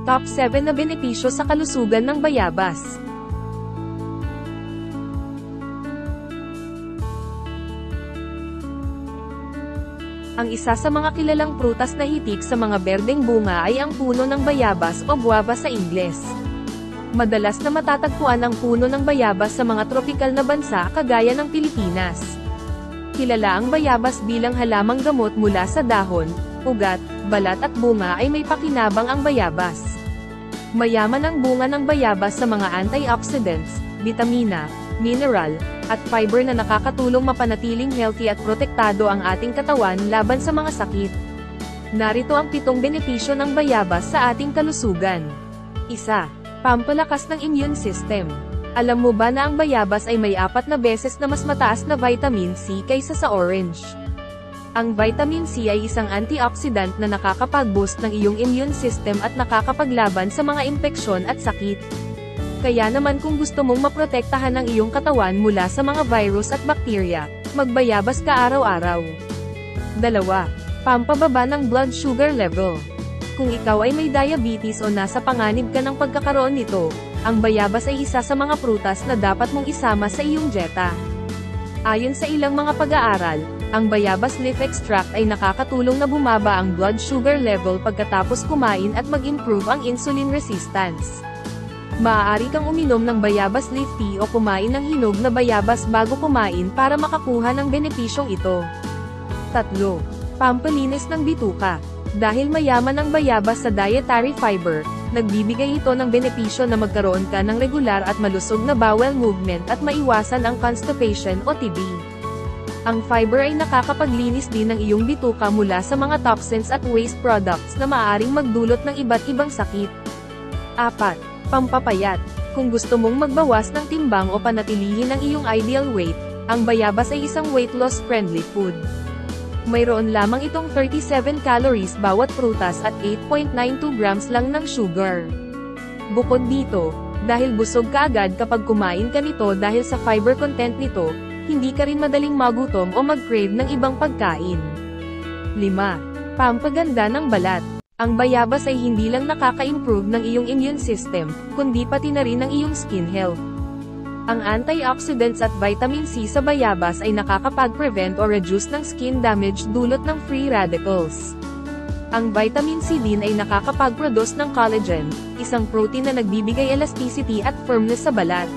Top 7 na benepisyo sa kalusugan ng bayabas. Ang isa sa mga kilalang prutas na hitik sa mga berdeng bunga ay ang puno ng bayabas o guava sa Ingles. Madalas na matatagpuan ang puno ng bayabas sa mga tropikal na bansa kagaya ng Pilipinas. Kilala ang bayabas bilang halamang gamot mula sa dahon, ugat, balat at bunga ay may pakinabang ang bayabas. Mayaman ang bunga ng bayabas sa mga antioxidants, bitamina, mineral, at fiber na nakakatulong mapanatiling healthy at protektado ang ating katawan laban sa mga sakit. Narito ang 7 benepisyo ng bayabas sa ating kalusugan. 1. Pampalakas ng immune system. Alam mo ba na ang bayabas ay may 4 na beses na mas mataas na vitamin C kaysa sa orange? Ang vitamin C ay isang antioxidant na nakakapag-boost ng iyong immune system at nakakapaglaban sa mga impeksyon at sakit. Kaya naman kung gusto mong maprotektahan ang iyong katawan mula sa mga virus at bakterya, magbayabas ka araw-araw. 2. Pampababa ng blood sugar level. Kung ikaw ay may diabetes o nasa panganib ka ng pagkakaroon nito, ang bayabas ay isa sa mga prutas na dapat mong isama sa iyong dieta. Ayon sa ilang mga pag-aaral, ang bayabas leaf extract ay nakakatulong na bumaba ang blood sugar level pagkatapos kumain at mag-improve ang insulin resistance. Maaari kang uminom ng bayabas leaf tea o kumain ng hinog na bayabas bago kumain para makakuha ng benepisyong ito. 3. Pampalinis ng bituka. Dahil mayaman ang bayabas sa dietary fiber, nagbibigay ito ng benepisyo na magkaroon ka ng regular at malusog na bowel movement at maiwasan ang constipation o TB. Ang fiber ay nakakapaglinis din ng iyong bituka mula sa mga toxins at waste products na maaaring magdulot ng iba't ibang sakit. 4. Pampapayat. Kung gusto mong magbawas ng timbang o panatilihin ang iyong ideal weight, ang bayabas ay isang weight loss friendly food. Mayroon lamang itong 37 calories bawat prutas at 8.92 grams lang ng sugar. Bukod dito, dahil busog ka agad kapag kumain ka nito dahil sa fiber content nito, hindi ka rin madaling magutom o mag-crave ng ibang pagkain. 5. Pampaganda ng balat. Ang bayabas ay hindi lang nakaka-improve ng iyong immune system, kundi pati na rin ng iyong skin health. Ang antioxidants at vitamin C sa bayabas ay nakakapag-prevent o reduce ng skin damage dulot ng free radicals. Ang vitamin C din ay nakakapag-produce ng collagen, isang protein na nagbibigay elasticity at firmness sa balat.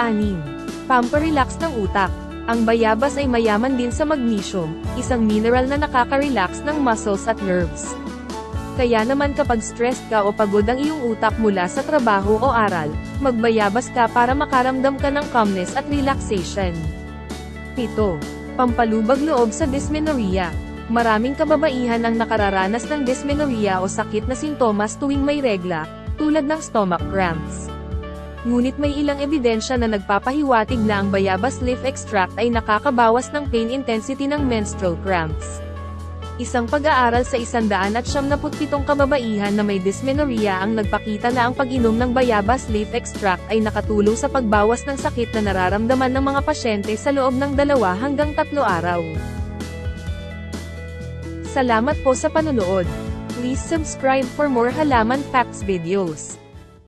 6. Pamparelax ng utak. Ang bayabas ay mayaman din sa magnesium, isang mineral na nakaka-relax ng muscles at nerves. Kaya naman kapag stressed ka o pagod ang iyong utak mula sa trabaho o aral, magbayabas ka para makaramdam ka ng calmness at relaxation. 7. Pampalubag loob sa dysmenorrhea. Maraming kababaihan ang nakararanas ng dysmenorrhea o sakit na sintomas tuwing may regla, tulad ng stomach cramps. Ngunit may ilang ebidensya na nagpapahiwatig na ang bayabas leaf extract ay nakakabawas ng pain intensity ng menstrual cramps. Isang pag-aaral sa 177 kababaihan na may dysmenorrhea ang nagpakita na ang pag-inom ng bayabas leaf extract ay nakatulong sa pagbawas ng sakit na nararamdaman ng mga pasyente sa loob ng 2 hanggang 3 araw. Salamat po sa panonood. Please subscribe for more halaman facts videos.